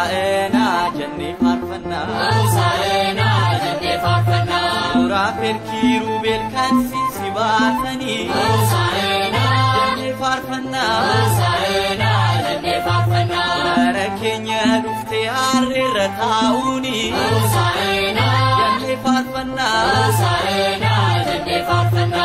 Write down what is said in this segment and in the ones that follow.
Hosaena jenne farfanna Hosaena jenne farfanna Surafel kirubel kansi sibatani Hosaena jenne farfanna Hosaena jenne farfanna Barakenya dufte harratauni Hosaena jenne farfanna Hosaena jenne farfanna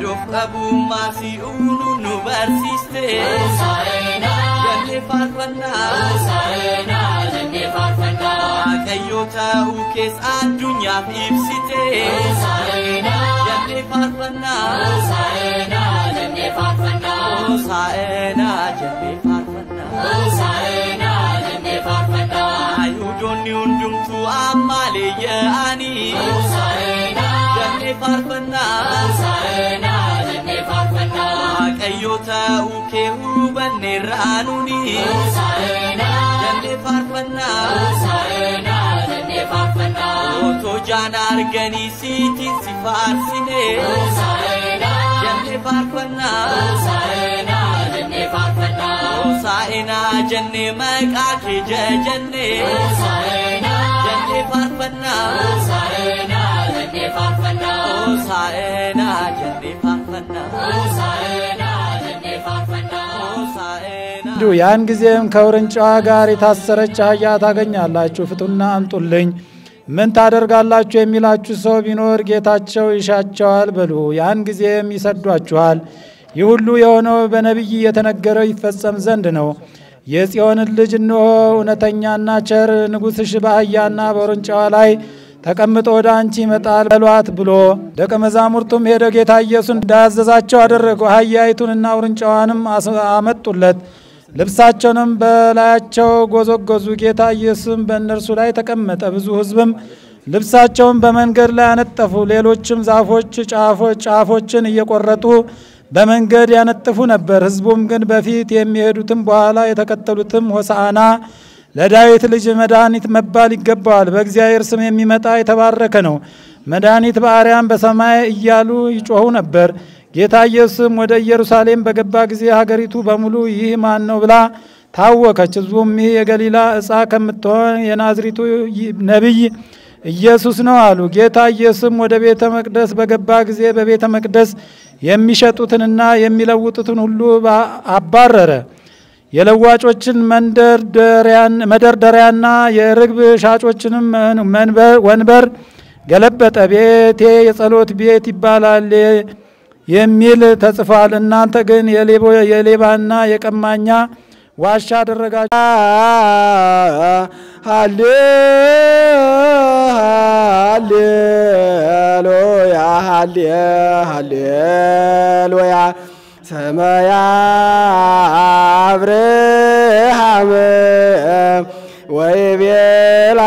Duf abu masi unu barsiste Hosaena jenne farfanna Hosaena jenne farfanna Akayota ukes adunya ibsite Hosaena jenne farfanna Hosaena jenne farfanna Hosaena jenne farfanna Hosaena jenne farfanna Ayudonni undumtu amale yaani Hosaena jenne farfanna Hosaena jenne farfanna Akayota uke hubanne ranuni Hosaena jenne farfanna Hosaena jenne farfanna Oto janar gani sitin sifarsine Hosaena jenne farfanna Hosaena jenne farfanna Hosaena jenne maqake jenne Hosaena jenne farfanna Hosaena jenne farfanna Hosaena jenne farfanna Hosaena jenne farfanna Hosaena ያን ጊዜም ከውርንጫዋ ጋር የታሰረች አህያ ታገኛላችሁ ፍቱና አምጡልኝ ምን ታደርጋላችሁ የሚላችሁ ሰው ቢኖር ጌታቸው ይሻቸዋል በሉ ያን ጊዜም ይሰዷችኋል ይህ ሁሉ የሆነው በነብይ የተነገረው ይፈጸም ዘንድ ነው የጽዮን ልጅ ነው እውነተኛና ቸር ንጉስሽ በአህያና በውርንጫዋ ላይ ተቀምጦ ወደ አንቺ ይመጣል በሏት ብሎ ደቀ መዛሙርቱም ሄደ ጌታ ኢየሱስ እንዳዘዛቸው አደረጉ አህያይቱንና ውርንጫዋንም አመጡለት ልብሳቸውንም በላያቸው ጎዘጎዙ ጌታ ኢየሱስ በእነርሱ ላይ ተቀመጠ ብዙ ህዝብም ልብሳቸውን በመንገድ ላይ አነጠፉ ሌሎችም ዛፎች ጫፎችን እየቆረጡ በመንገድ ያነጥፉ ነበር ህዝቡም ግን በፊት የሚሄዱትም በኋላ የተከተሉትም ሆሳዕና ለዳዊት ልጅ መድኃኒት መባል ይገባዋል በእግዚአብሔር ስም የሚመጣ የተባረከ ነው መድኃኒት በአርያም በሰማይ እያሉ ይጮሁ ነበር ጌታ ኢየሱስም ወደ ኢየሩሳሌም በገባ ጊዜ ሀገሪቱ በሙሉ ይህ ማን ነው ብላ ታወከች ህዝቡም ይህ የገሊላ ዕፃ ከምትሆን የናዝሪቱ ነብይ ኢየሱስ ነው አሉ ጌታ ኢየሱስም ወደ ቤተ መቅደስ በገባ ጊዜ በቤተ መቅደስ የሚሸጡትንና የሚለውጡትን ሁሉ አባረረ የለዋጮችን መደርደሪያና የርግብ ሻጮችንም ወንበር ገለበጠ ቤቴ የጸሎት ቤት ይባላል የሚል ተጽፏል እናንተ ግን የሌባና የቀማኛ ዋሻ አደረጋችሁ ሃሌሉያ ሃሌሉያ ሰማያ አብርሃም ወይቤላ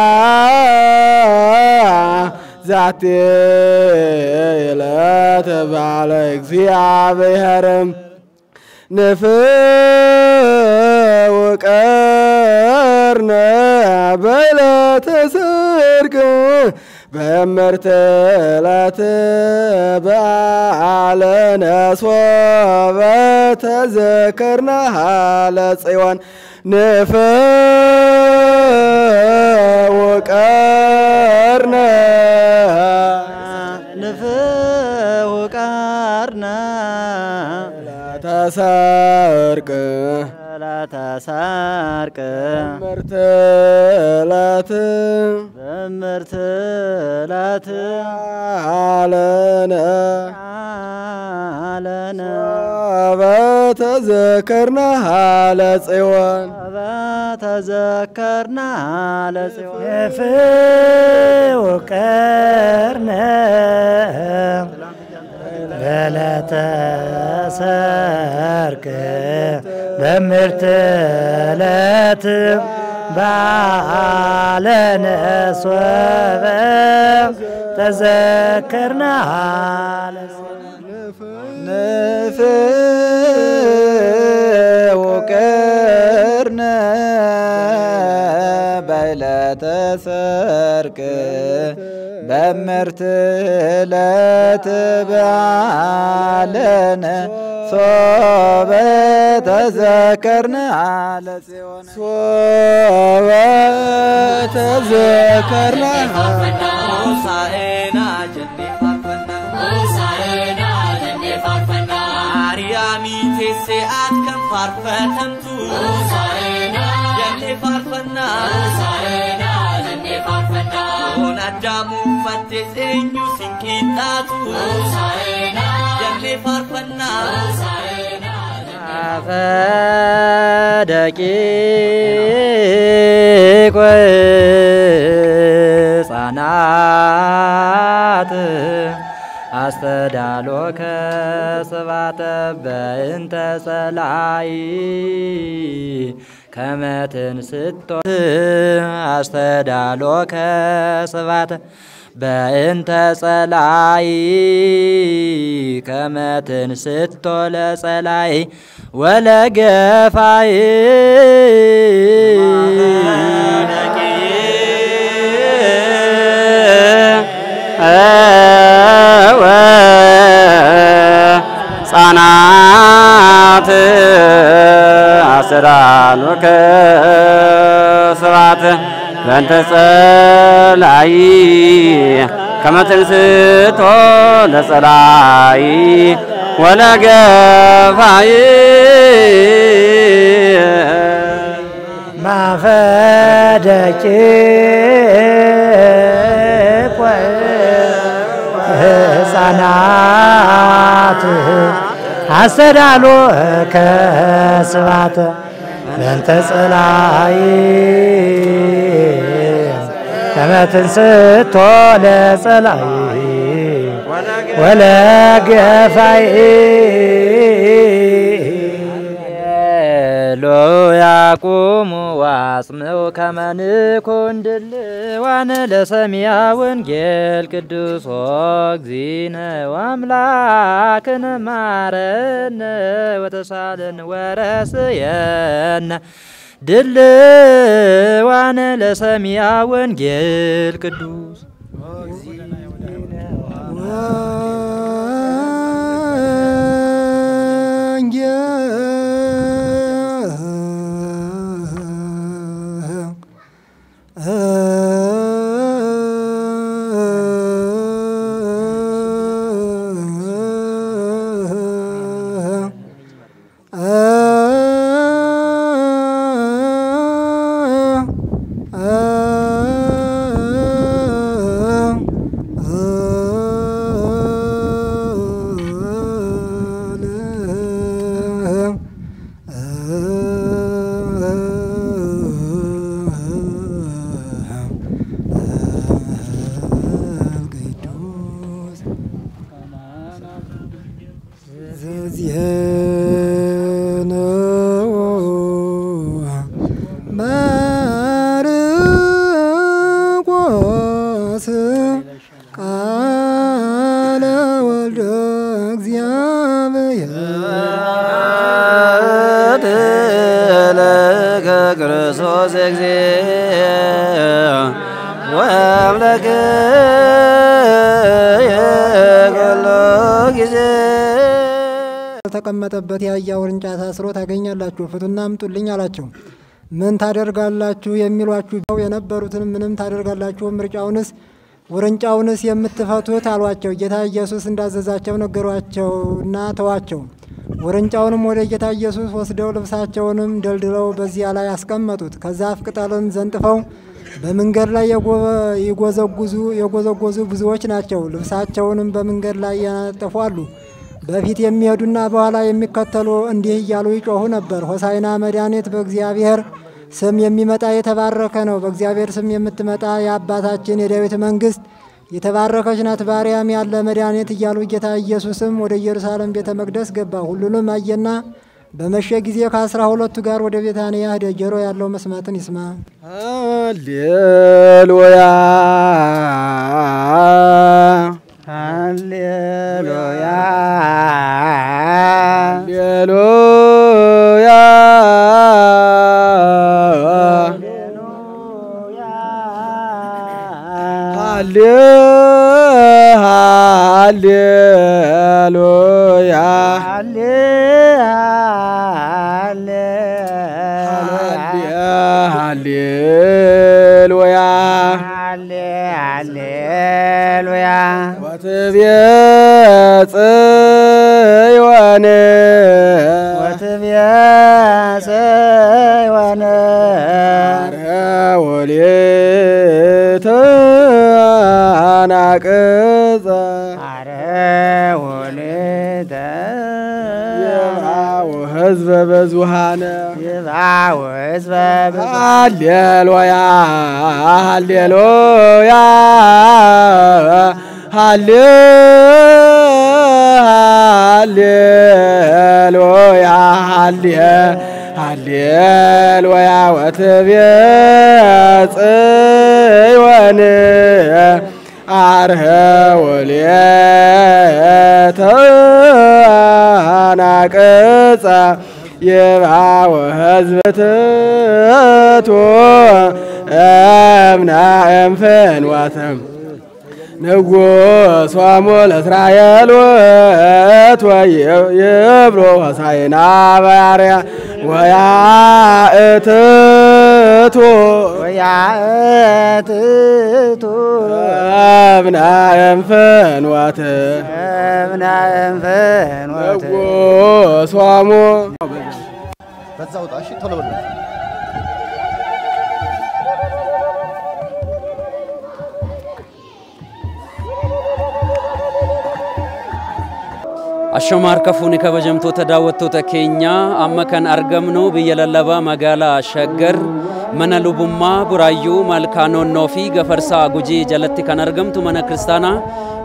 ዛቴ ለተባለ እግዚአብሔር ንፍውቀርነ በዕለተ ሰርክ በመርተላት በዓለ ነሶበ ተዘከርና ለጽዮን ንፍውቀርነ ተሰርቅ ተሳርቅ በመርተላት አለነ በተዘከርና ለጽዮን ፍውቀርነ በዕለተ ሰርክ በመርተላት በዓለ ነሶበ ተዘከርና ንፍውቀርነ በዕለተ ሰርክ በመርተላት በዓለ ሶበ ተዘከርነ አለ ጽዮን ሶበ ተዘከርነ ሆሳዕና ጀኔ ፋርፈና ሆሳዕና ጀኔ ፋርፈና አርያሚቴ ሴአት ከን ፋርፈተምቱ ሆሳዕና ጀኔ ፋርፈና ሆሳዕና ጀኔ ፋርፈና ሆን አዳሙ ፈቴስ ኤኙ ሲንቂጣቱ ሆሳዕና ጀኔ ፋርፈና ሆሳዕና ደቂቅ ሕፃናት አስተዳሎከ ስባተ በእንተ ጸላይ ከመ ትንስቶ አስተዳሎከ ስባተ በእንተ ጸላይ ከመ ትንስቶ ለጸላይ ወለገፋይ ሕፃናት አስተዳሎከ ስብሐት በእንተ ጸላይ ከመ ትንስቶ ለጸላይ ወለገፋይ ማፈደቂ ሕፃናት አስተዳሎከ ስብሐት በእንተ ጸላይ ከመ ትንስቶ ለጸላይ ወለገፋይ ሎ ያቁሙ ዋጽምው ከመ ንኩን ድልዋነ ለሰሚዐ ወንጌል ቅዱስ እግዚእነ ወአምላክነ ማረነ ወተሳለን ወረስየነ ድልዋነ ለሰሚዐ ወንጌል ቅዱስ ተቀመጠበት የአህያ ውርንጫ ታስሮ ታገኛላችሁ፣ ፍቱና አምጡልኝ አላቸው። ምን ታደርጋላችሁ የሚሏችሁ የነበሩትን ምንም ታደርጋላችሁ፣ ምርጫውንስ ውርንጫውንስ የምትፈቱት አሏቸው። ጌታ ኢየሱስ እንዳዘዛቸው ነገሯቸውና ተዋቸው። ውርንጫውንም ወደ ጌታ ኢየሱስ ወስደው ልብሳቸውንም ደልድለው በዚያ ላይ አስቀመጡት። ከዛፍ ቅጠልን ዘንጥፈው በመንገድ ላይ የጎዘጎዙ ብዙዎች ናቸው። ልብሳቸውንም በመንገድ ላይ ያነጠፉ አሉ። በፊት የሚሄዱና በኋላ የሚከተሉ እንዲህ እያሉ ይጮሁ ነበር፣ ሆሳዕና መድኃኒት በእግዚአብሔር ስም የሚመጣ የተባረከ ነው። በእግዚአብሔር ስም የምትመጣ የአባታችን የዳዊት መንግስት የተባረከች ናት። ባሪያም ያለ መድኃኒት እያሉ ጌታ ኢየሱስም ወደ ኢየሩሳሌም ቤተ መቅደስ ገባ። ሁሉንም አየና በመሸ ጊዜ ከ12 ጋር ወደ ቤታንያ ሄደ። ጆሮ ያለው መስማትን ይስማ። ሃሌሉያ ሃሌሉያ ሃሌሉያ ሃሌሉያ ሃሌሉያ ሃሌሉያ ሃሌሉያ ወትቤጽ ጽዮን ወትቤጽ ጽዮን ወሌተ ናቅጸ ወሌተ ህዝበ ብዙሃነ ይባው ህዝበ ሃሌሉያ ሃሌሉያ ሃሌሉያ ሃሌሉያ ወትቤጽ ጽዮን አርኅ ወሌተ ናቅጸ ይብአው ህዝብ ትቶ እምናእም ፍኖትም ንጉሶሙ ለእስራኤል ይብሎ ሆሳዕና በአርያም ወያእትቱ እምናእም ፍኖት ንጉሶሙ በዛው ጣሽ ቶሎ በሉ አሸማር ከፉኒ ከበጀምቶተ ዳወቶተ ኬኛ አመከን አርገምኖ በየለለባ መጋላ ሸገር መነሉቡማ ቡራዩ መልካኖን ኖፊ ገፈርሳ ጉጂ ጀለቲ ከነርገምቱ መነ ክርስቲያና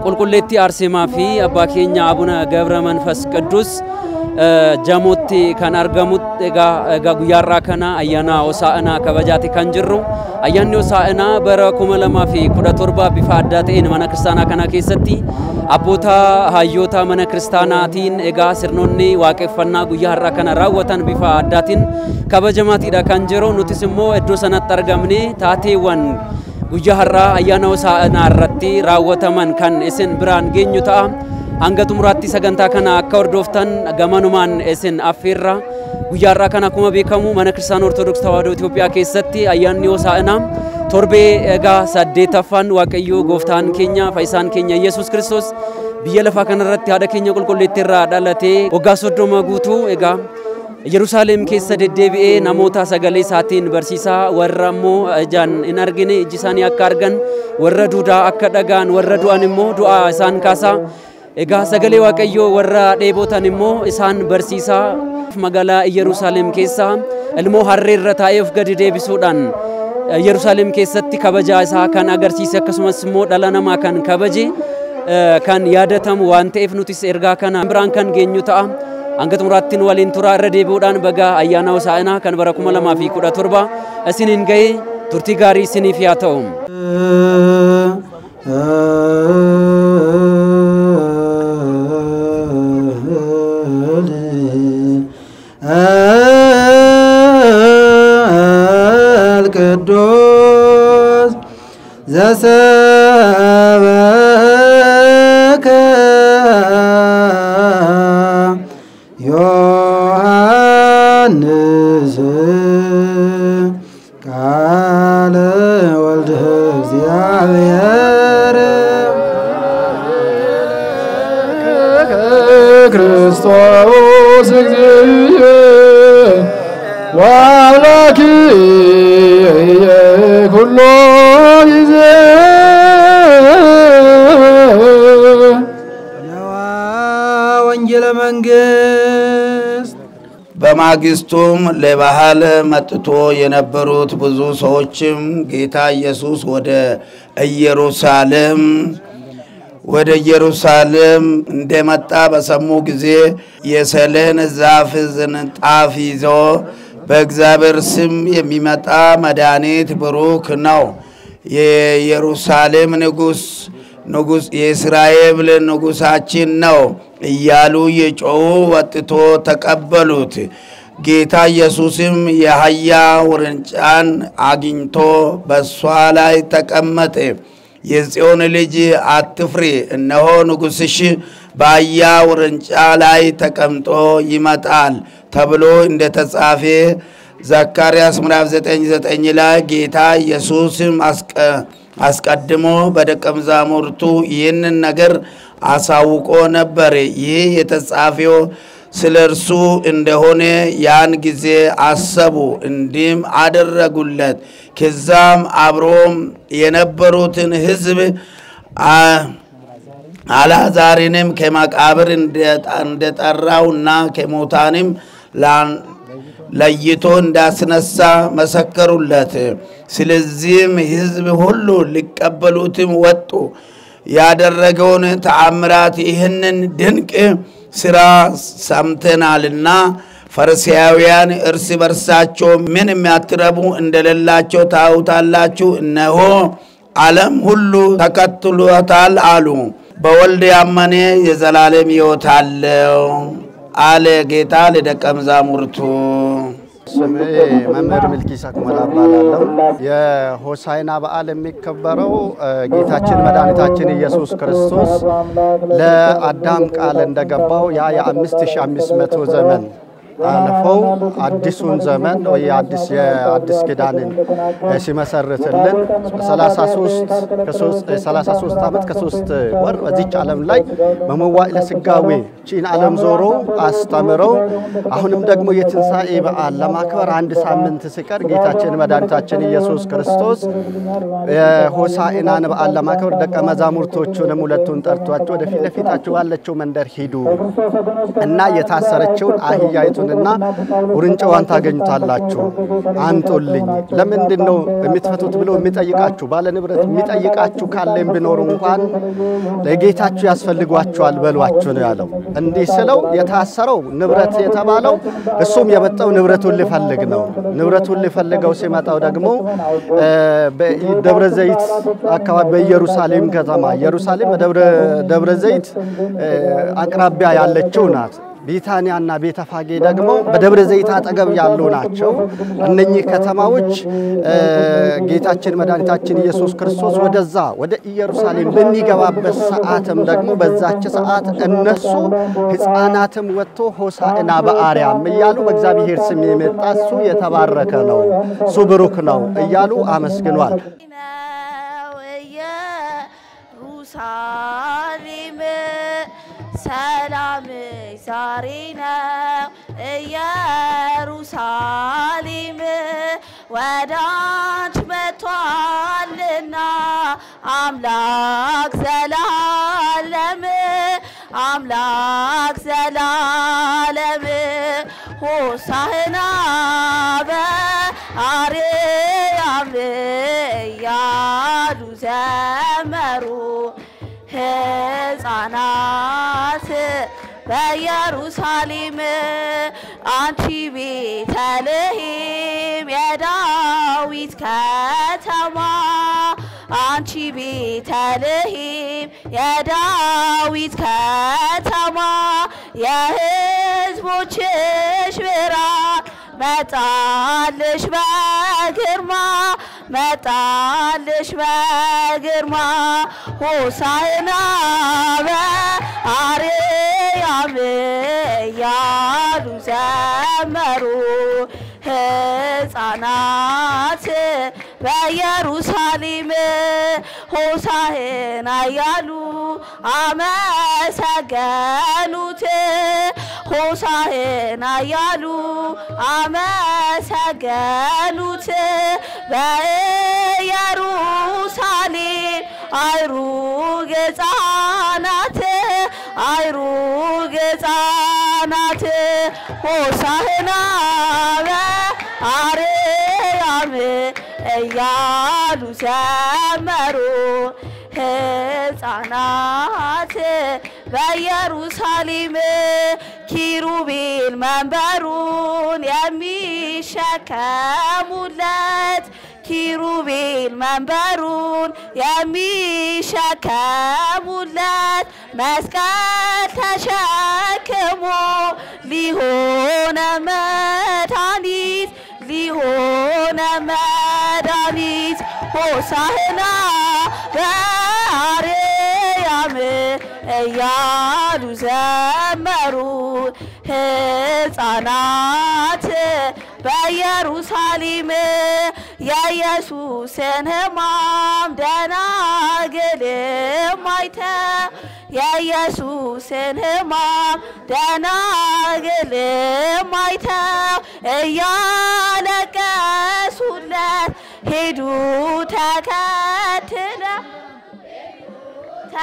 ቁልቁሌቲ አርሴማ ፊ አባ ኬኛ አቡነ ገብረ መንፈስ ቅዱስ ጃሞቲ ካን አርገሙት ጋ ጉያራ ከና አያና ሆሳዕና ከበጃቲ ካንጅሩ አያኒ ሆሳዕና በረኩመ ለማፊ ኩደቶርባ ቢፋ አዳቴን መነ ክርስቲያና ከና ኬሰቲ አቦታ ሃዮታ መነ ክርስቲያናቲን ኤጋ ስርኖኒ ዋቄፈና ጉያራ ከና ራወታን ቢፋ አዳቲን ከበጀማቲ ዳ ካንጀሮ ኑቲስሞ እዶ ሰናት አርገምኔ ታቴወን ጉያራ አያና ሆሳዕና ረቲ ራወተመን ካን እስን ብራን ገኙታ አንገቱ ሙራቲ ሰገንታ ከና አካወርዶፍታን ገመኑማን እስን አፌራ ጉያራ ከና ኩመ ቤከሙ መነ ክርስቲያን ኦርቶዶክስ ተዋሕዶ ኢትዮጵያ ኬሰቲ አያኒ ሆሳዕና ቶርቤ ኤጋ ሰዴተፋን ዋቀዮ ጎፍታን ኬኛ ፈይሳን ኬኛ ኢየሱስ ክርስቶስ ቢየለፋ ከነረት ያደ ኬኛ ቁልቁሌቲራ ዳለቴ ወጋሶዶ መጉቱ ኤጋ ኢየሩሳሌም ኬሰ ደደቢኤ ናሞታ ሰገሌ ሳቲን በርሲሳ ወራሞ እጃን ኢናርጊኔ እጅሳን ያካርገን ወረዱዳ አከደጋን ወረዱአንሞ ዱአ ኢሳን ካሳ ኤጋ ሰገሌ ዋቀዮ ወራ ዴቦታንሞ ኢሳን በርሲሳ መጋላ ኢየሩሳሌም ኬሳ እልሞ ሐሬረታኤፍ ገዲ ዴቢሱዳን ኢየሩሳሌም ኬሰቲ ከበጃ ኢሳ ካን አገርሲስ ከስመስሞ ዳላናማ ካን ከበጂ ካን ያደተም ዋንቴፍ ኑቲስ ኤርጋ ካን ብራን ካን ገኙታ አንገት ሙራቲን ወሊን ቱራ ረዴቦዳን በጋ አያና ሆሳዕና ካን በረኩመ ለማፊ ኩዳ ቶርባ እስኒን ገይ ቱርቲ ጋሪ ስኒፊያተው القدوس زسبك يوحنس قال ولد እግዚአብሔር ክርስቶስ እግዚእ ዋላኪ ኩሎ ጊዜ ነዋ ወንጌለ መንግስት በማግስቱም ለባህል መጥቶ የነበሩት ብዙ ሰዎችም ጌታ ኢየሱስ ወደ ኢየሩሳሌም እንደመጣ በሰሙ ጊዜ የሰሌን ዛፍ ዝንጣፍ ይዞ በእግዚአብሔር ስም የሚመጣ መድኃኒት ብሩክ ነው የኢየሩሳሌም ንጉስ የእስራኤል ንጉሳችን ነው እያሉ የጮሁ ወጥቶ ተቀበሉት ጌታ ኢየሱስም የአህያ ውርንጫን አግኝቶ በሷ ላይ ተቀመጠ የጽዮን ልጅ አትፍሪ እነሆ ንጉስሽ በአህያ ውርንጫ ላይ ተቀምጦ ይመጣል ተብሎ እንደተጻፈ ዘካርያስ ምዕራፍ 9:9 ላይ ጌታ ኢየሱስም አስቀድሞ በደቀ መዛሙርቱ ይህንን ነገር አሳውቆ ነበር። ይህ የተጻፈው ስለ እርሱ እንደሆነ ያን ጊዜ አሰቡ፣ እንዲህም አደረጉለት። ከዛም አብሮም የነበሩትን ሕዝብ አልዓዛርንም ከመቃብር እንደጠራውና ከሙታንም ለይቶ እንዳስነሳ መሰከሩለት። ስለዚህም ሕዝብ ሁሉ ሊቀበሉትም ወጡ። ያደረገውን ተአምራት ይህንን ድንቅ ስራ ሰምተናልና ፈሪሳውያን እርስ በርሳቸው ምን የሚያትረቡ እንደሌላቸው ታውታላችሁ፣ እነሆ ዓለም ሁሉ ተከትሎታል አሉ። በወልድ ያመነ የዘላለም ሕይወት አለው አለ ጌታ ለደቀ መዛሙርቱ። ስሜ መምህር ሚልኪሳ ኩመላ እባላለሁ። የሆሳዕና በዓል የሚከበረው ጌታችን መድኃኒታችን ኢየሱስ ክርስቶስ ለአዳም ቃል እንደገባው ያ የ5500 ዘመን አልፈው አዲሱን ዘመን ወይ የአዲስ ኪዳንን ሲመሰርትልን 33 ዓመት ከ3 ወር በዚች ዓለም ላይ በመዋዕለ ሥጋዌ ቺን ዓለም ዞሮ አስተምረው አሁንም ደግሞ የትንሣኤ በዓል ለማክበር አንድ ሳምንት ሲቀር ጌታችን መድኃኒታችን ኢየሱስ ክርስቶስ የሆሳዕናን በዓል ለማክበር ደቀ መዛሙርቶቹንም ሁለቱን ጠርቷቸው ወደፊት ለፊታችሁ ባለችው መንደር ሂዱ እና የታሰረችውን አህያይቱንና ውርንጫዋን ታገኙታላችሁ አንጡልኝ። ለምንድን ነው የምትፈቱት ብሎ የሚጠይቃችሁ ባለ ንብረት የሚጠይቃችሁ ካለም ቢኖር እንኳን ለጌታችሁ ያስፈልጓችኋል በሏችሁ ነው ያለው። እንዲህ ስለው የታሰረው ንብረት የተባለው እሱም የመጣው ንብረቱን ሊፈልግ ነው። ንብረቱን ሊፈልገው ሲመጣው ደግሞ በደብረ ዘይት አካባቢ በኢየሩሳሌም ከተማ ኢየሩሳሌም ደብረ ዘይት አቅራቢያ ያለችው ናት። ቢታንያና ቤተፋጌ ደግሞ በደብረ ዘይት አጠገብ ያሉ ናቸው። እነኚህ ከተማዎች ጌታችን መድኃኒታችን ኢየሱስ ክርስቶስ ወደዛ ወደ ኢየሩሳሌም በሚገባበት ሰዓትም ደግሞ በዛች ሰዓት እነሱ ሕፃናትም ወጥቶ ሆሳዕና በአርያም እያሉ በእግዚአብሔር ስም የመጣ እሱ የተባረከ ነው፣ እሱ ብሩክ ነው እያሉ አመስግኗል። ሰላም ዛሬ ነው ኢየሩሳሌም ወዳንች መጥቷልና አምላክ ዘላለም ሆሳዕና በአርያም እያሉ ዘመሩ ሕፃናት በኢየሩሳሌም አንቺ ቤተልሔም የዳዊት ከተማ አንቺ ቤተልሔም የዳዊት ከተማ የሕዝቦችሽ ብርሃን መጣልሽ በግርማ ሆሳዕና በአርያም እያሉ ዘመሩ ሕፃናት በኢየሩሳሌም ሆሳዕና እያሉ አመሰገኑት ሆሳዕና እያሉ አመሰገኑት በኢየሩሳሌም አይሩግ ሕፃናት ሆሳዕና በአርያም እያሉ ዘመሩ ሕፃናት በኢየሩሳሌም ኪሩቤል መንበሩን የሚሸከሙለት ኪሩቤል መንበሩን የሚሸከሙለት መስቀል ተሸክሞ ሊሆነ መድኃኒት ሆሳዕና በአርያም እያሉ ዘመሩ ሕፃናት በኢየሩሳሌም የኢየሱስን ሕማም ደናግልም አይተው የኢየሱስን ሕማም ደናግልም አይተው እያለቀሱለት ሄዱ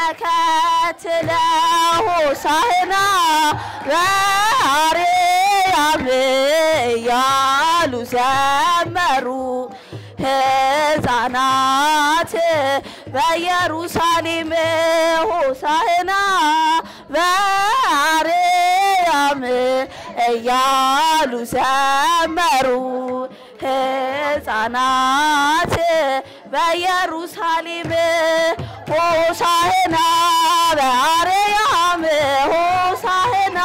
ተከትለው ሆሳዕና በአርያም እያሉ ዘመሩ ሕፃናት በኢየሩሳሌም ሆሳዕና በአርያም እያሉ ዘመሩ ሕፃናት በኢየሩሳሌም ሆሳዕና በአርያም ሆሳዕና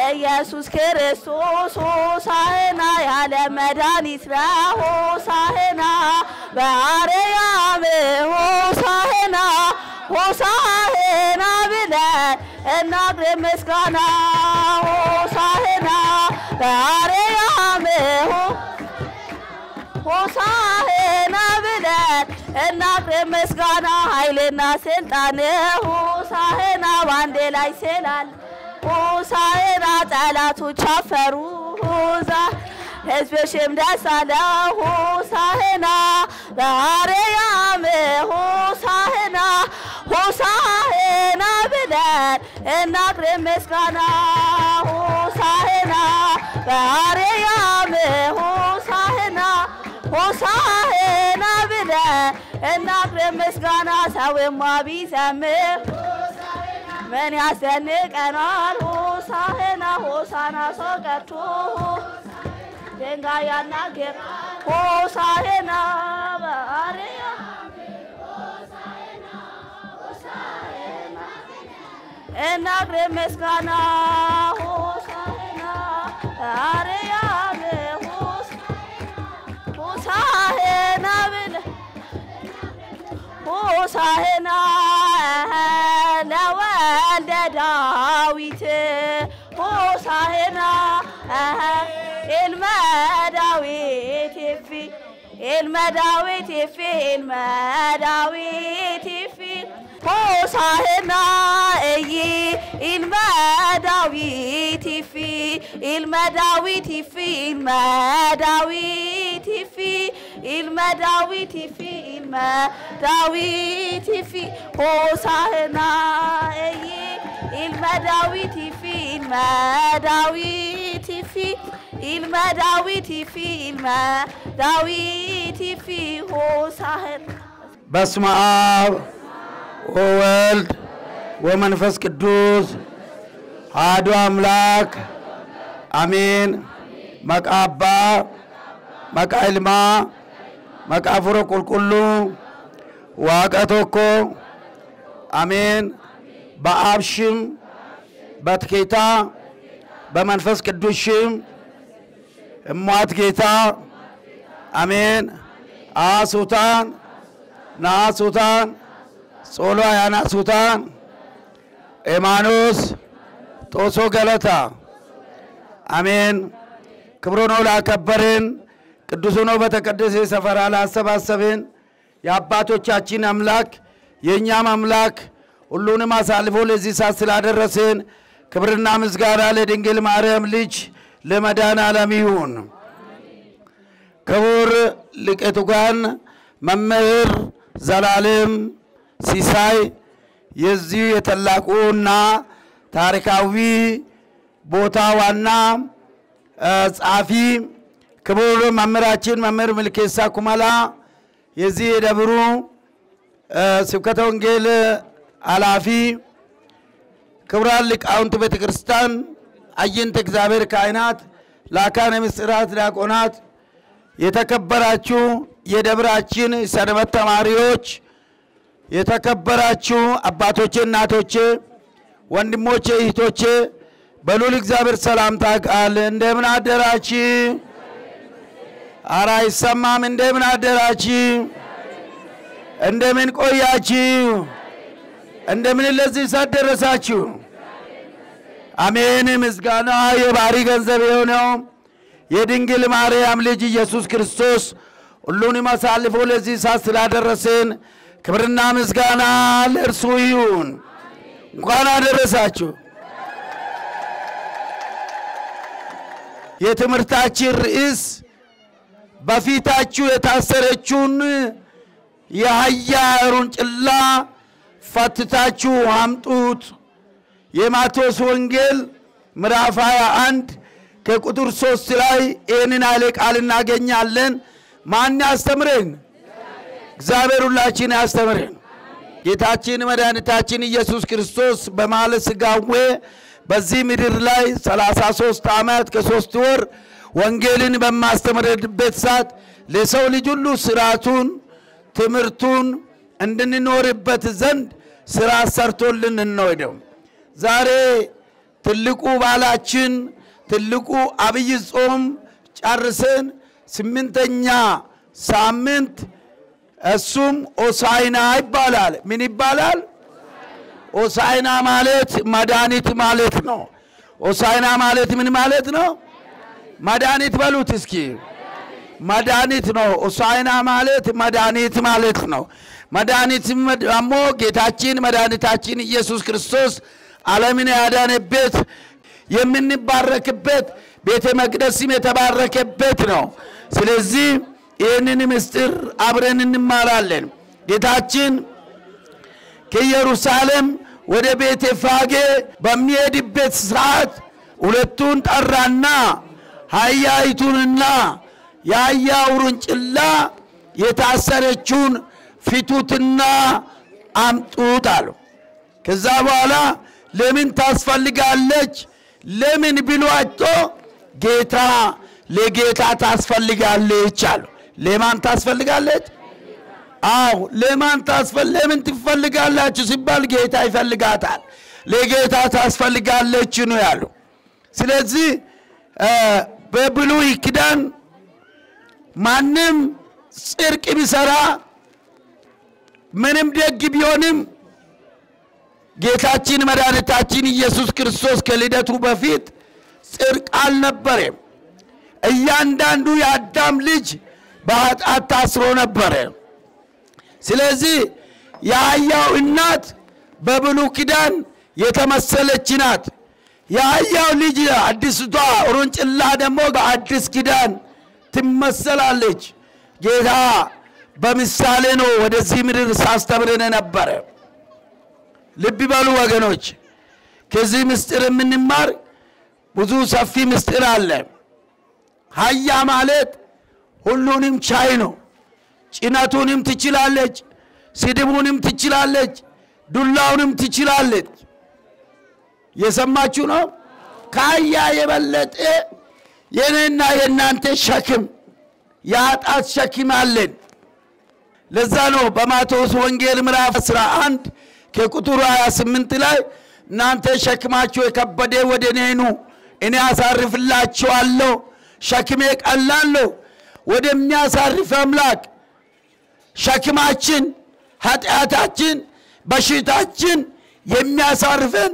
ኢየሱስ ክርስቶስ ሆሳዕና ያለ መድኃኒት ሆሳዕና በአርያም ሆሳዕና ሆሳዕና ብለን እናቅርብ ምስጋና ሆሳዕና በአርያም ሆሳዕና ብለን እናቅርብ ምስጋና ኃይልና ስልጣን ሆሳዕና ባንዴ ላይ ስላለ ሆሳዕና ጠላቶች አፈሩ ሕዝብሽም ደስ አለው ሆሳዕና በአርያም ሆሳዕና ሆሳዕና ብለን እናቅርብ ምስጋና ሆሳዕና በአርያም ሆሳዕና ሆሳዕና ብለን እናቅርብ ምስጋና ሰውማ ቢዘምር ምን ያስደንቀናል ሆሳዕና ሆሳዕና ሰው ቀርቶ ድንጋይ ያናግር ሆሳዕና በአርያም እናቅርብ ምስጋና ሆሳዕና በአርያም ሆሳዕና ብለን ሆሳዕና ለወልደ ዳዊት ሆሳዕና ኢልመዳዊት ይፊ ኢልመዳዊት ይፊ ኢልመዳዊት ይፊ ሆሳዕና ኢልመዳዊት ይፊ ኢልመዳዊት ይፊ ኢልመዳዊት ይፊ ኢልመዳዊት ይፊ ኢልመዳዊት ይፊ ሆሳዕና ኢልመዳዊት ይፊ ኢልመዳዊት ይፊ ኢልመዳዊት ይፊ ኢልመዳዊት ይፊ ሆሳዕና በስመ አብ ወወልድ ወመንፈስ ቅዱስ አሐዱ አምላክ አሜን። መቃባ መቃይልማ መቃፉረ ቁልቁሉ ዋቀቶኮ አሜን። በአብ ሽም በትኬታ በመንፈስ ቅዱስ ሽም እሟት ጌታ አሜን። አሱታን ናሱታን ጾሎ ያናሱታን ኤማኖስ ጦሶ ገለታ አሜን። ክብሩ ነው ላከበርን ቅዱስ ነው በተቀደሰ ሰፈራ ላሰባሰብን የአባቶቻችን አምላክ የኛም አምላክ ሁሉንም አሳልፎ ለዚህ ሰዓት ስላደረሰን ክብርና ምስጋና ለድንግል ማርያም ልጅ ለመድኃኔዓለም ይሁን። ክቡር ሊቀ ትጉሃን መምህር ዘላለም ሲሳይ የዚህ የታላቁና ታሪካዊ ቦታ ዋና ጻፊ ክቡር መምህራችን መምህር መልኬሳ ኩማላ የዚህ የደብሩ ስብከተ ወንጌል ኃላፊ ክቡራን ሊቃውንት ቤተክርስቲያን አይንተ እግዚአብሔር ካህናት ላካነ ምስጢራት ዲያቆናት የተከበራችሁ የደብራችን ሰንበት ተማሪዎች የተከበራችሁ አባቶቼ እናቶቼ ወንድሞቼ እህቶቼ በሉል እግዚአብሔር ሰላምታ ቃል እንደምን አደራችሁ? አራ ይሰማም እንደምን አደራችሁ? እንደምን ቆያችሁ? እንደምን ለዚህ ሰደረሳችሁ? አሜን። ምስጋና የባህሪ ገንዘብ የሆነው የድንግል ማርያም ልጅ ኢየሱስ ክርስቶስ ሁሉንም አሳልፎ ለዚህ ሰዓት ስላደረሰን ክብርና ምስጋና ለእርሱ ይሁን። እንኳን አደረሳችሁ። የትምህርታችን ርዕስ በፊታችሁ የታሰረችውን የአህያ ውርንጭላ ፈትታችሁ አምጡት። የማቴዎስ ወንጌል ምዕራፍ 21 ከቁጥር 3 ላይ ይህንን ኃይለ ቃል እናገኛለን። ማን ያስተምረን? እግዚአብሔር ሁላችን ያስተምረን። ጌታችን መድኃኒታችን ኢየሱስ ክርስቶስ በማለ ሥጋዌ በዚህ ምድር ላይ 33 ዓመት ከ3 ወር ወንጌልን በማስተምርበት ሰዓት ለሰው ልጅ ሁሉ ሥርዓቱን ትምህርቱን እንድንኖርበት ዘንድ ሥራ ሰርቶልን ነው። ዛሬ ትልቁ ባላችን ትልቁ አብይ ጾም ጨርሰን 8ኛ ሳምንት እሱም ሆሳዕና ይባላል። ምን ይባላል? ሆሳዕና ማለት መድኃኒት ማለት ነው። ሆሳዕና ማለት ምን ማለት ነው? መድኃኒት በሉት እስኪ። መድኃኒት ነው። ሆሳዕና ማለት መድኃኒት ማለት ነው። መድኃኒት ደግሞ ጌታችን መድኃኒታችን ኢየሱስ ክርስቶስ ዓለምን ያዳነበት የምንባረክበት ቤተ መቅደስም የተባረከበት ነው። ስለዚህ ይህንን ምስጢር አብረን እንማራለን። ጌታችን ከኢየሩሳሌም ወደ ቤተ ፋጌ በሚሄድበት ሰዓት ሁለቱን ጠራና አህያይቱንና የአህያ ውርንጭላ የታሰረችውን ፍቱትና አምጡት አሉ። ከዛ በኋላ ለምን ታስፈልጋለች? ለምን ብሏቸው ጌታ ለጌታ ታስፈልጋለች አሉ። ለማን ታስፈልጋለች? አዎ ለማን ለምን ትፈልጋላችሁ ሲባል ጌታ ይፈልጋታል። ለጌታ ታስፈልጋለች ነው ያሉ። ስለዚህ በብሉይ ኪዳን ማንም ጽድቅ ቢሰራ ምንም ደግ ቢሆንም ጌታችን መድኃኒታችን ኢየሱስ ክርስቶስ ከልደቱ በፊት ጽድቅ አልነበረም። እያንዳንዱ የአዳም ልጅ በኃጢአት ታስሮ ነበረ። ስለዚህ የአህያው እናት በብሉይ ኪዳን የተመሰለች ናት። የአህያው ልጅ አዲስቷ ውርንጭላ ደግሞ በአዲስ ኪዳን ትመሰላለች። ጌታ በምሳሌ ነው ወደዚህ ምድር ሳስተምረን ነበር። ልብ በሉ ወገኖች፣ ከዚህ ምስጢር የምንማር ብዙ ሰፊ ምስጢር አለ። አህያ ማለት ሁሉንም ቻይ ነው። ጭነቱንም ትችላለች፣ ስድቡንም ትችላለች፣ ዱላውንም ትችላለች። የሰማችሁ ነው። ከአህያ የበለጠ የኔና የናንተ ሸክም የኃጢአት ሸክም አለን። ለዛ ነው በማቴዎስ ወንጌል ምዕራፍ 11 ከቁጥር 28 ላይ እናንተ ሸክማችሁ የከበደ ወደ እኔ ኑ እኔ አሳርፍላችኋለሁ፣ ሸክሜ ቀላል ነው። ወደሚያሳርፍ አምላክ ሸክማችን፣ ኃጢአታችን፣ በሽታችን የሚያሳርፈን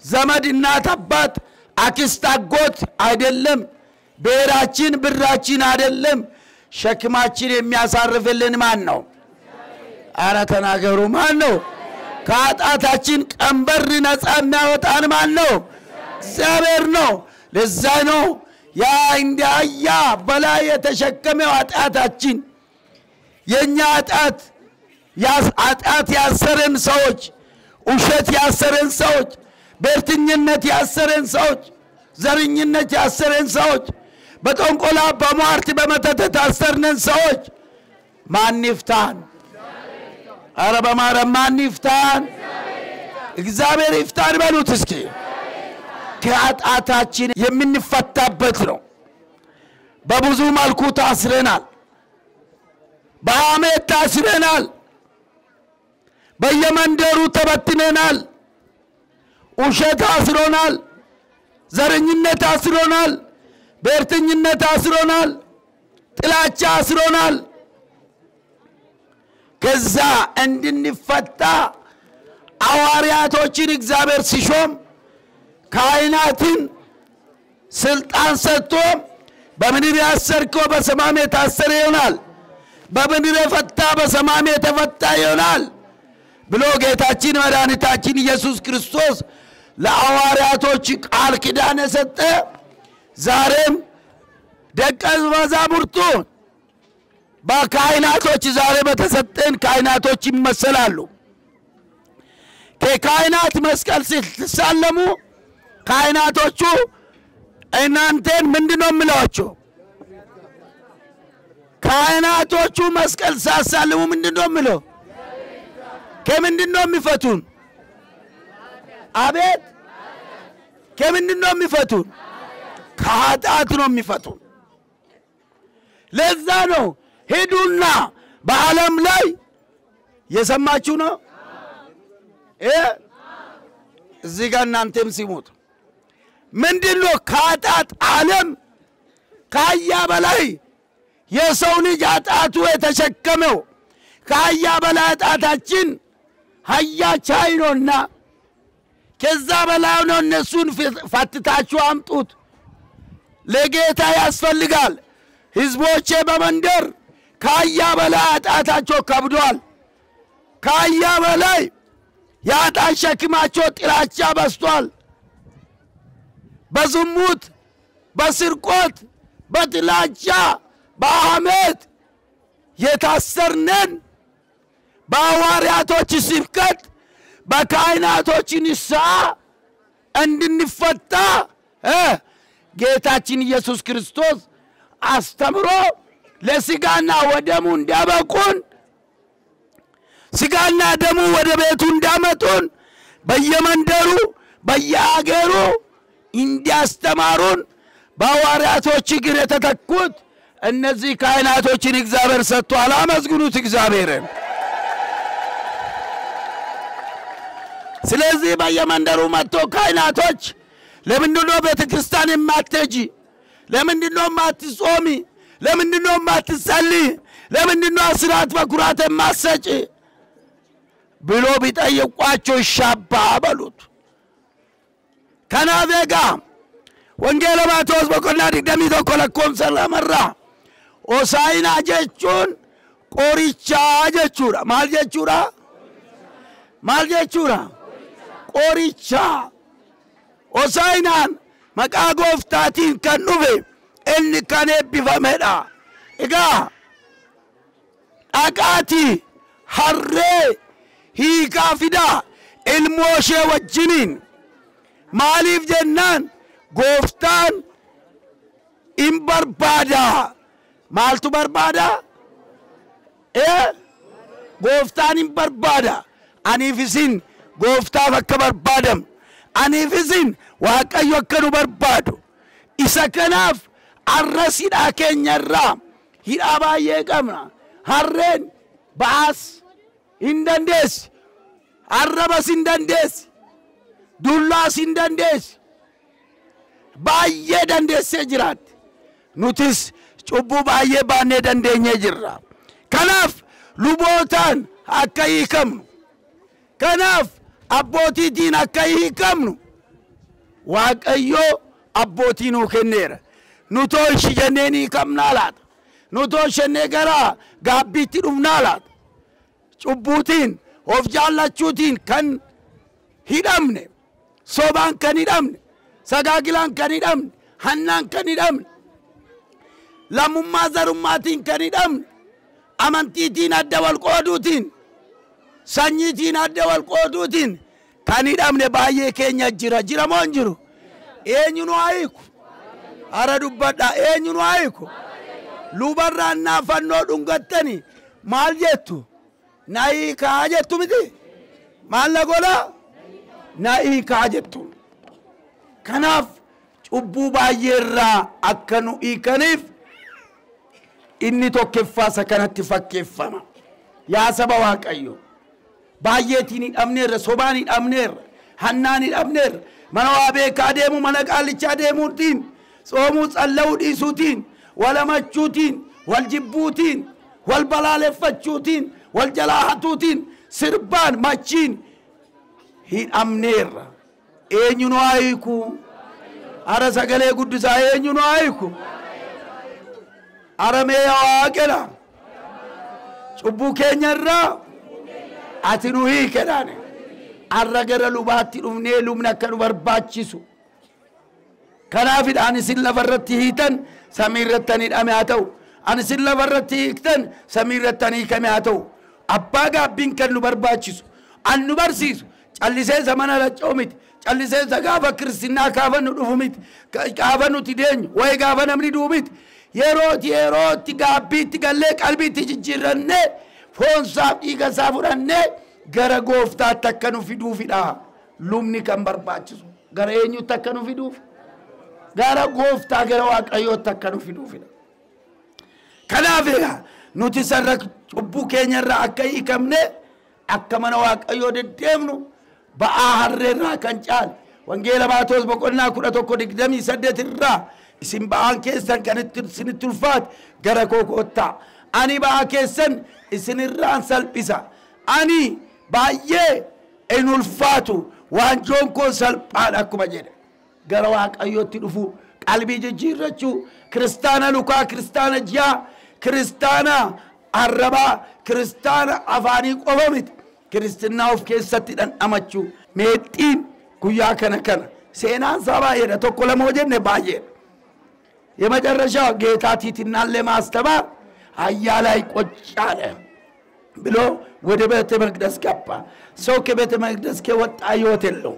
ዘመድ፣ እናት፣ አባት፣ አክስት፣ አጎት አይደለም። ብሔራችን፣ ብራችን አይደለም። ሸክማችን የሚያሳርፍልን ማን ነው? አረ ተናገሩ፣ ማን ነው? ከኃጢአታችን ቀንበር ነፃ የሚያወጣን ማን ነው? እግዚአብሔር ነው። ለዛ ነው ያ እንደ አህያ በላይ የተሸከመው ኃጢአታችን የኛ ኃጢአት ያሰረን ሰዎች፣ ውሸት ያሰረን ሰዎች፣ ብሔርተኝነት ያሰረን ሰዎች፣ ዘረኝነት ያሰረን ሰዎች፣ በጠንቆላ በሟርት በመተት ታሰርነን ሰዎች ማን ይፍታን? አረ በማርያም ማን ይፍታን? እግዚአብሔር ይፍታን በሉት እስኪ። ከኃጢአታችን የምንፈታበት ነው። በብዙ መልኩ ታስረናል። በሐሜት ታስረናል። በየመንደሩ ተበትነናል። ውሸት አስሮናል። ዘረኝነት አስሮናል። ብሔርተኝነት አስሮናል። ጥላቻ አስሮናል። ከዛ እንድንፈታ ሐዋርያቶችን እግዚአብሔር ሲሾም ካህናትን ስልጣን ሰጥቶ በምድር ያሰርከው በሰማይ የታሰረ ይሆናል በምድር የፈታ በሰማይ የተፈታ ይሆናል ብሎ ጌታችን መድኃኒታችን ኢየሱስ ክርስቶስ ለሐዋርያቶች ቃል ኪዳን ሰጠ ዛሬም ደቀ መዛሙርቱ በካህናቶች ዛሬ በተሰጠን ካህናቶች ይመሰላሉ ከካህናት መስቀል ሲሳለሙ ካህናቶቹ እናንተን ምንድነው የሚሏቸው ካህናቶቹ መስቀል ሲሳለሙ ምንድነው የሚለው ከምንድነው የሚፈቱን አቤት ከምንድነው የሚፈቱን ከኃጢአት ነው የሚፈቱን ለዛ ነው ሄዱና በዓለም ላይ የሰማችሁ ነው እዚህ ጋር እናንተም ሲሞት ምንድነው ከኃጢአት ዓለም ካያ በላይ የሰው ልጅ ኃጢአቱ የተሸከመው ካያ በላይ ኃጢአታችን ሀያቻይ ነውና ከዛ በላይ ነው እነሱን ፈትታችሁ አምጡት ለጌታ ያስፈልጋል ህዝቦቼ በመንደር ካያ በላይ ኃጢአታቸው ከብዷል ካያ በላይ ያጣን ሸክማቸው ጥላቻ በስቷል በዝሙት በስርቆት በጥላቻ በአመት የታሰርነን በሐዋርያቶች ስብከት በካህናቶች ንስሐ እንድንፈታ ጌታችን ኢየሱስ ክርስቶስ አስተምሮ ለስጋና ወደሙ እንዲያበቁን ስጋና ደሙ ወደ ቤቱ እንዲያመጡን በየመንደሩ በየአገሩ እንዲያስተማሩን በሐዋርያቶች እግር የተተኩት እነዚህ ካህናቶችን እግዚአብሔር ሰጥቷል አመስግኑት እግዚአብሔርን ስለዚህ በየመንደሩ መጥቶ ካህናቶች ለምንድነው ቤተክርስቲያን የማትሄጂ ለምንድነው የማትጾሚ ለምንድነው የማትጸልይ ለምንድነው አስራት በኩራት የማትሰጪ ብሎ ቢጠይቋቸው ይሻባ በሉት ከናቬጋ ወንጌል ማቴዎስ በቆና ድግደሚ ተኮለኮም ሰላመራ ሆሳዕና ጀቹን ቆሪቻ ጀቹራ ማል ጀቹራ ቆሪቻ ሆሳዕናን መቃ ጎፍታቲን ከኑቤ እን ከኔ ቢፈመዳ እጋ አቃቲ ሐሬ ሂካፊዳ ኢልሞሼ ወጅኒን ማሊፍ ጀናን ጎፍታን ኢምበርባዳ ማልቱ በርባዳ ጎፍታን ኢምበርባዳ አኒፊሲን ጎፍታ በከበርባደም አኒፊሲን ዋቀዮ ከኑ በርባዱ ኢሰከናፍ አረሲዳ ከኛራ ሂዳባዬ ቀምና ሐሬን ባስ እንደንደስ አረበስ እንደንደስ ዱላስ እንደንደስ ባየ ደንደስ ጅራት ኑቲስ ጩቡ ባየ ባኔ ደንደኘ ጅራ ከናፍ ሉቦታን አከይከም ከናፍ አቦቲቲን አከይከም ዋቀዮ አቦቲኑ ከነረ ኑቶሽ ጀነኒ ከምናላት ኑቶሽ ነገራ ጋቢቲ ዱምናላት ጩቡቲን ኦፍጃላቹቲን ከን ሂዳምነ ሶባን ከን ሂዳምነ ሰጋግላን ከን ሂዳምነ ሐናን ከን ሂዳምነ ለሙማ ዘሩማቲን ከን ሂዳምነ አመንቲቲን አደወል ቆዱቲን ሰኝቲን አደወል ቆዱቲን ከን ሂዳምነ ባየ ኬኛ ጅራ ሞንጅሩ ኤኝኑ አይኩ አረዱበዳ ኤኝኑ አይኩ ሉበራና ፈኖ ዱንገተኒ ማልጀቱ ናይ ካጀቱ ምቲ ማለጎላ ናይ ካጀቱ ከናፍ ጩቡ ባየራ አከኑ ኢከኒፍ ኢኒ ቶከፋ ሰከነት ፈከፈማ ያ ሰባ ዋቀዮ ባየቲኒ አምኔር ሶባኒ አምኔር ሐናኒ አምኔር መናዋቤ ካደሙ መነቃልቻ ደሙቲን ጾሙ ጸለው ዲሱቲን ወለመቹቲን ወልጅቡቲን ወልበላለፈቹቲን والجلاحتوتين سربان ماشين هين أمنير أينو نوايكو أرسا قلي قدسا أينو نوايكو አረሜ ያዋቀና ጩቡ ኬኛራ አትኑሂ ከዳነ አረገረ ሉባቲ ዱፍኔ ሉምነ ከኑ በርባቺሱ ከናፊድ አንሲን ለፈረቲ ሂተን ሰሚረተኒ ዳሚያተው አንሲን ለፈረቲ ሂተን ሰሚረተኒ ከሚያተው አባጋ ቢን ከኑ በርባቺሱ አኑ በርሲሱ ጫሊሴ ዘመነ ለጮሚት ጫሊሴ ዘጋፈ ክርስቲና ካፈኑ ዱፉሚት ካፈኑ ትደኝ ወይ ጋፈነምኒ ዱሚት የሮት ጋቢት ገለ ቀልቢት ጅጅረነ ፎንሳብ ኢገሳ ፉረነ ገረ ጎፍታ ተከኑ ፊዱፊዳ ሉምኒ ከንበርባቺሱ ገረ የኙ ተከኑ ፊዱፍ ገረ ጎፍታ ገረ ዋቀዮ ተከኑ ፊዱፊዳ ከናፊያ ኑቲ ሰረክ ጩቡ ኬኛራ አከይ ከምነ አከመነ ዋቀዮ ደደምኑ በአሐረራ ከንጫል ወንጌል ማቴዎስ በቆና ኩረቶኮ ድግደሚ ሰደትራ እስም ባንኬሰን ከንት ስንትልፋት ገረኮኮታ አኒ ባንኬሰን እስንራን ሰልጲሳ አኒ ባየ ኤኑልፋቱ ዋንጆን ኮ ሰልጳን አኩማ ጀደ ገረዋ ቀዮት ድፉ ቀልቢ ጅጅረቹ ክርስቲያና ሉካ ክርስቲያና ጂያ ክርስቲያና አረባ ክርስቲያና አፋኒ ቆበምት ክርስቲያና ኦፍ ከሰት ደንአመቹ ሜጢን ጉያ ከነከነ ሴናን ሰባ የደ ተኮለ ሞጀነ ባየ የመጨረሻ ጌታ ቲቲናን ለማስተማር አያላይ ቆጫለ ብሎ ወደ ቤተ መቅደስ ገባ ሰው ከቤተ መቅደስ ከወጣ ይወተለው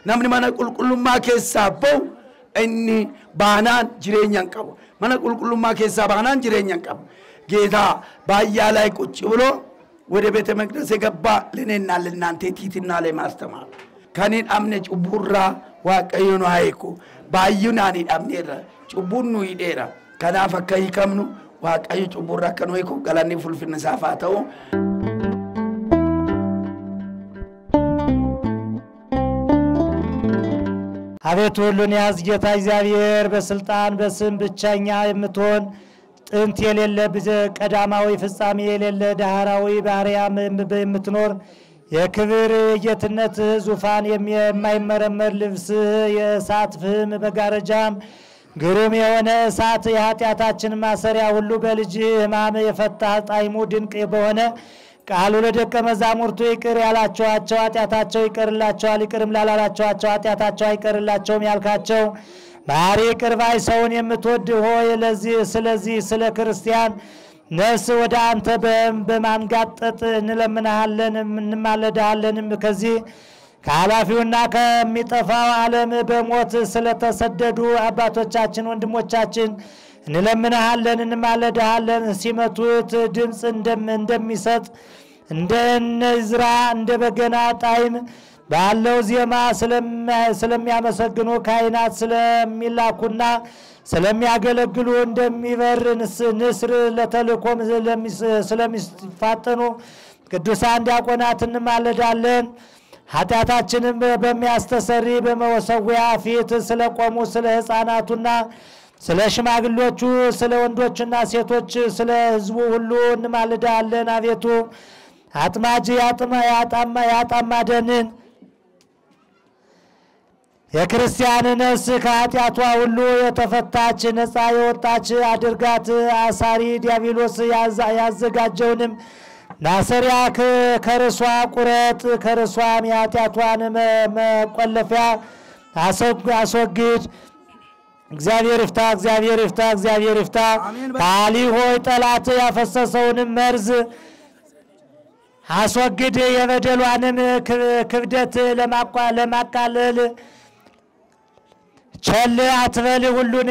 namni mana qulqullummaa keessa ba'u inni baanaan jireenyan qabu mana qulqullummaa keessa baanaan jireenyan qabu geeta baayyaa ላይ ቁጭ ብሎ ወደ ቤተ መቅደስ የገባ ለኔና ለናንተ ቲቲና ላይ ማስተማር ከኔን አምነ ጭቡራ ዋቀዩ ነው አይኩ ባዩናኒ አምኔራ ጭቡኑ ይዴራ ከናፈ ከይከምኑ ዋቀዩ ጭቡራ ከነው ይኩ ገላኒ ፉልፍን ሳፋተው አቤቱ ሁሉን ያዝ ጌታ እግዚአብሔር በስልጣን በስም ብቻኛ የምትሆን ጥንት የሌለ ቀዳማዊ ፍጻሜ የሌለ ዳህራዊ ባሪያም የምትኖር የክብር ጌትነት ዙፋን የማይመረመር ልብስ የእሳት ፍም በጋረጃም ግሩም የሆነ እሳት የኃጢአታችን ማሰሪያ ሁሉ በልጅ ሕማም የፈታ ጣይሙ ድንቅ በሆነ ቃሉ ለደቀ መዛሙርቱ ይቅር ያላቸዋቸው ኃጢአታቸው ይቀርላቸዋል ይቅርም ላላላቸዋቸው ኃጢአታቸው አይቀርላቸውም ያልካቸው ማሪ ቅርባይ ሰውን የምትወድ ሆይ ስለዚህ ስለ ክርስቲያን ነፍስ ወደ አንተ በማንጋጠጥ እንለምናለን እንማለዳለን ከዚህ ካላፊውና ከሚጠፋው ዓለም በሞት ስለተሰደዱ አባቶቻችን ወንድሞቻችን እንለምናለን እንማለዳለን ሲመቱት ድምጽ እንደሚሰጥ እንደ ነዝራ እንደ በገና ጣይም ባለው ዜማ ስለሚያመሰግኑ ካይናት ስለሚላኩና ስለሚያገለግሉ እንደሚበር ንስር ለተልኮም ስለሚፋጠኑ ቅዱሳን ዲያቆናት እንማለዳለን ኃጢአታችንን በሚያስተሰሪ በመወሰዊያ ፊት ስለቆሙ ስለ ሕፃናቱና ስለ ሽማግሌዎቹ ስለ ወንዶችና ሴቶች ስለ ህዝቡ ሁሉ እንማልዳለን አቤቱ አጥማጅ ያጣማደንን የክርስቲያን ነፍስ ከኃጢአቷ ሁሉ የተፈታች ነፃ የወጣች አድርጋት አሳሪ ዲያብሎስ ያዘጋጀውንም ናሰሪያ ከርሷ ቁረጥ ከርሷም የኃጢአቷን መቆለፊያ አስወግድ እግዚአብሔር ይፍታ ታሊ ሆይ ጠላት ያፈሰሰውን መርዝ አስወግድ የበደሏንም ክብደት ለማቃለል ቸል አትበል ሁሉን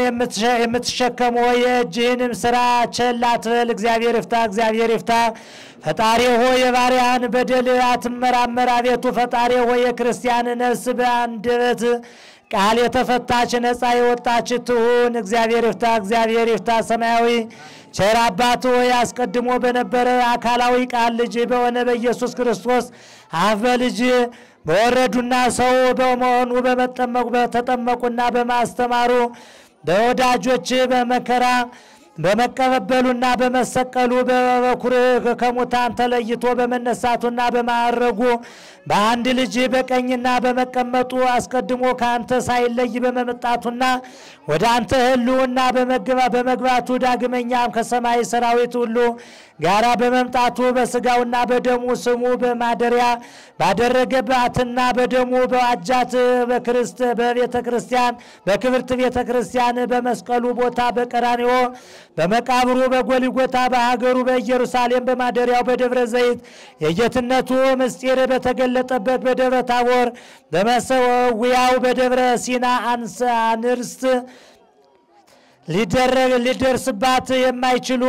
የምትሸከሙ የእጅህንም ስራ ቸል አትበል እግዚአብሔር ይፍታ ፈጣሪ ሆይ የባሪያን በደል አትመራመር አቤቱ ፈጣሪ ሆይ የክርስቲያን ነፍስ በአንደበት ቃል የተፈታች ነፃ የወጣች ትሁን እግዚአብሔር ይፍታ ሰማያዊ ቸር አባት ሆይ አስቀድሞ በነበረ አካላዊ ቃል ልጅ በሆነ በኢየሱስ ክርስቶስ አፍ በልጅ በወረዱና ሰው በመሆኑ በተጠመቁና በማስተማሩ በወዳጆች በመከራ በመቀበሉና በመሰቀሉ በበኩር ከሙታን ተለይቶ በመነሳቱና በማዕረጉ በአንድ ልጅ በቀኝና በመቀመጡ አስቀድሞ ካንተ ሳይለይ በመምጣቱና ወደ አንተ ህልውና በመግባቱ ዳግመኛም ከሰማይ ሰራዊት ሁሉ ጋራ በመምጣቱ በስጋውና በደሙ ስሙ በማደሪያ ባደረገባትና በደሙ በዋጃት በቤተ ክርስቲያን በክብርት ቤተ ክርስቲያን በመስቀሉ ቦታ በቀራንዮ በመቃብሩ በጎልጎታ በሀገሩ በኢየሩሳሌም በማደሪያው በደብረ ዘይት የጌትነቱ ምስጢር በተገለጠበት በደብረ ታቦር በመሰዊያው በደብረ ሲና አንስት ሊደርስባት የማይችሉ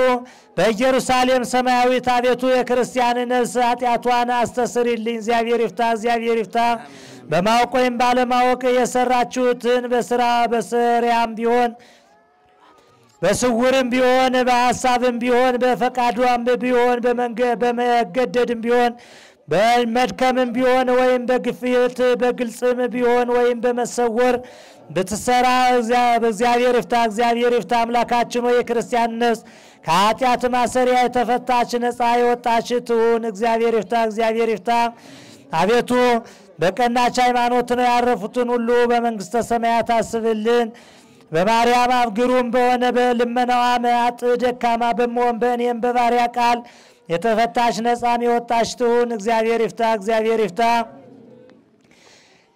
በኢየሩሳሌም ሰማያዊት አቤቱ የክርስቲያን ነፍስ ኃጢአቷን አስተስሪልኝ እግዚአብሔር ይፍታ በማወቅ ወይም ባለማወቅ የሰራችሁትን በስራም ቢሆን በስውርም ቢሆን በሐሳብም ቢሆን በፈቃዷም ቢሆን በመገደድም ቢሆን በመድከምም ቢሆን ወይም በግፊት በግልጽም ቢሆን ወይም በመሰወር በተሰራ እግዚአብሔር ይፍታ አምላካችን ወይ ክርስቲያን ነፍስ ከኃጢአት ማሰሪያ የተፈታች ነፃ የወጣች ትሁን እግዚአብሔር ይፍታ አቤቱ በቀናች ሃይማኖት ነው ያረፉትን ሁሉ በመንግስተ ሰማያት አስብልን በማርያም አፍግሩም በሆነ በልመናዋ መዓት ደካማ በመሆን በእኔም በባሪያ ቃል የተፈታች ነፃም የወጣች ትሁን እግዚአብሔር ይፍታ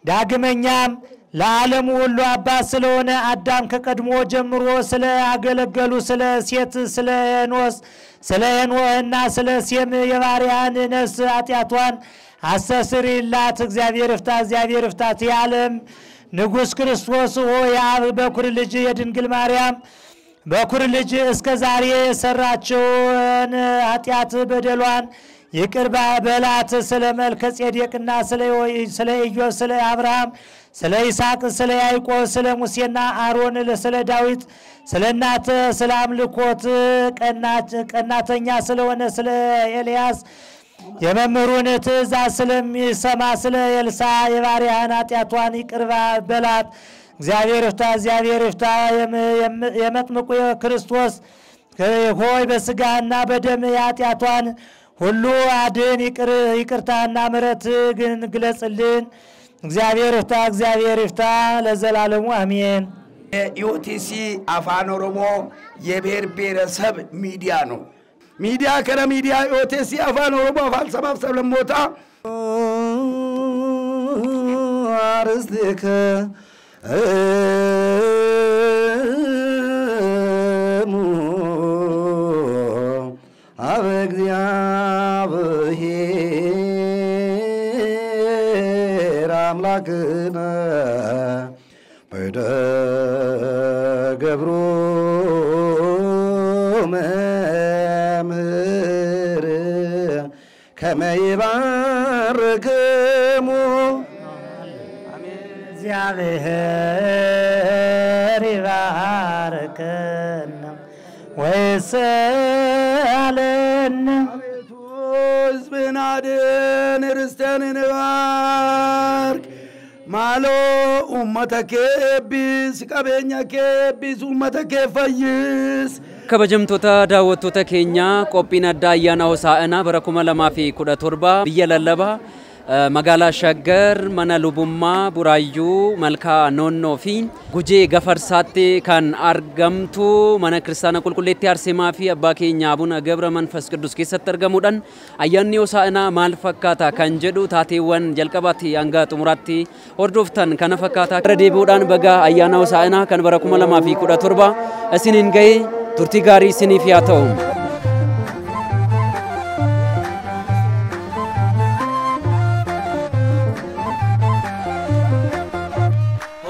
ዳግመኛም ለዓለም ሁሉ አባት ስለሆነ አዳም ከቀድሞ ጀምሮ ስለ አገለገሉ ስለ ሴት ስለ ሄኖስና ስለ ሴም የባሪያን ነፍስ ኃጢአቷን አስተስሪላት እግዚአብሔር ይፍታ የዓለም ንጉሥ ክርስቶስ ሆይ የአብ በኩር ልጅ የድንግል ማርያም በኩር ልጅ እስከ ዛሬ የሰራችውን ኃጢአት በደሏን ይቅር በላት ስለ መልከ ጼዴቅና ስለ ኢዮብ ስለ አብርሃም ስለ ይስሐቅ ስለ ያዕቆብ ስለ ሙሴና አሮን ስለ ዳዊት ስለ እናተ ስለ አምልኮት ቀናተኛ ስለሆነ ስለ ኤልያስ የመምህሩን ትእዛዝ ስለሚሰማ ስለ ኤልሳ የባሪያን ኃጢአቷን ይቅር በላት እግዚአብሔር ይፍታ የመጥምቁ ክርስቶስ ሆይ በስጋና በደም ኃጢአቷን ሁሉ አድን ይቅርታና ምሕረት ግን ግለጽልን እግዚአብሔር ይፍታ ለዘላለሙ አሜን። ኢኦቲሲ አፋን ኦሮሞ የብሔር ብሔረሰብ ሚዲያ ነው። ሚዲያ ከነ ሚዲያ ኢኦቲሲ አፋን ኦሮሞ አፋን ሰባብ ሰለሞታ አርስቲከ አብ እግዚአብሔር አምላክነ በደገብሮ መምህር ከመ ይባርክሙ እግዚአብሔር ይባርከነ ወይሰአለነ አቤቱ ሕዝብህን አድን ርስትህን ባርክ ማሎ ኡመተ ኬቢስ ቀቤኛ ኬቢስ ኡመተ ኬፈይስ kabajamtoota daawwattoota keenya qophiin adda ayyaana hosaa'inaa bara 2017 biyya lallabaa magaalaa Shaggar mana lubummaa Buraayyuu malkaa Noonnoo fi Gujee Gafarsaatti kan argamtu mana kiristaana qulqulleettii Arseemaa fi abbaa keenya Abuna Gabra Manfas Qidduus keessatti argamuudhaan ayyaanni hosaa'inaa maal fakkaata kan jedhu taateewwan jalqabaatti hanga xumuraatti hordoftan kana fakkaata irra deebi'uudhaan baga ayyaana hosaa'inaa kan bara 2017 isiniin ga'e turtii gaarii isiniif yaa ta'u.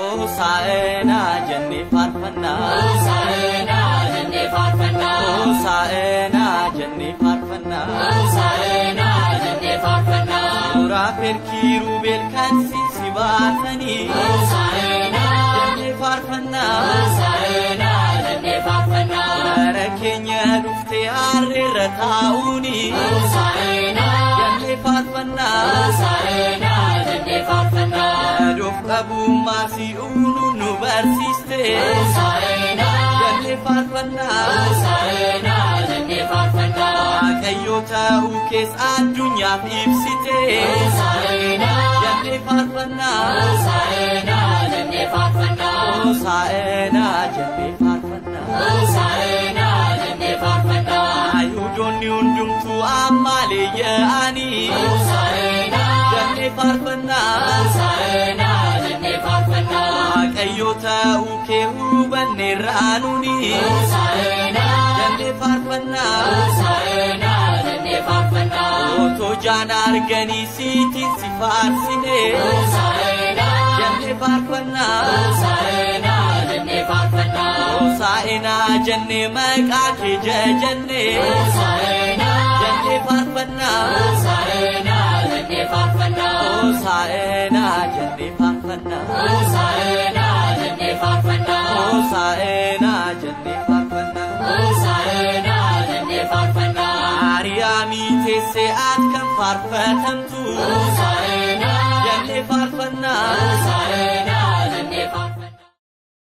Hosaa'inaa jennee faarfannaa. Hosaa'inaa jennee faarfannaa. Hosaa'inaa jennee faarfannaa. Hosaa'inaa jennee faarfannaa. Suuraa kiirubeel kan si baatanii. Hosaa'inaa jennee faarfannaa. Hosaa'inaa jennee faarfannaa. Bara keenya dhuftee harreerra taa'uuni. Hosaa'inaa jennee faarfannaa. Hosaa'inaa jennee faarfannaa. Doof qabummaa si uunu nu barsiiste. Hosaa'inaa jenne farfanna Hosaina jenne farfanna Waaqayyo ta'uu kees addunyaaf ibsite Hosaina jenne farfanna Hosaina jenne farfanna Hosaina jenne farfanna Hosaina jenne farfanna Ayuudonni hundumtu ammalee yaa'ani Hosaina jenne farfanna Hosaina jenne farfanna Waaqayyo ta'uu kee hubanneerraa nuni Hosaina jenne farfanna Hosaina jenne farfanna Otoo jaan arganii siitiin si faarsine Hosaina jenne farfanna Hosaina jenne farfanna Hosaina jenne maqaa kee jajjanne Hosaina jenne farfanna Hosaina jenne farfanna Hosaina jenne farfanna Hosaina jenne farfanna Hosaina jenne farfanna Hosaina jenne farfanna Maariyaamii teessee ati kan faarfatamtu Hosaina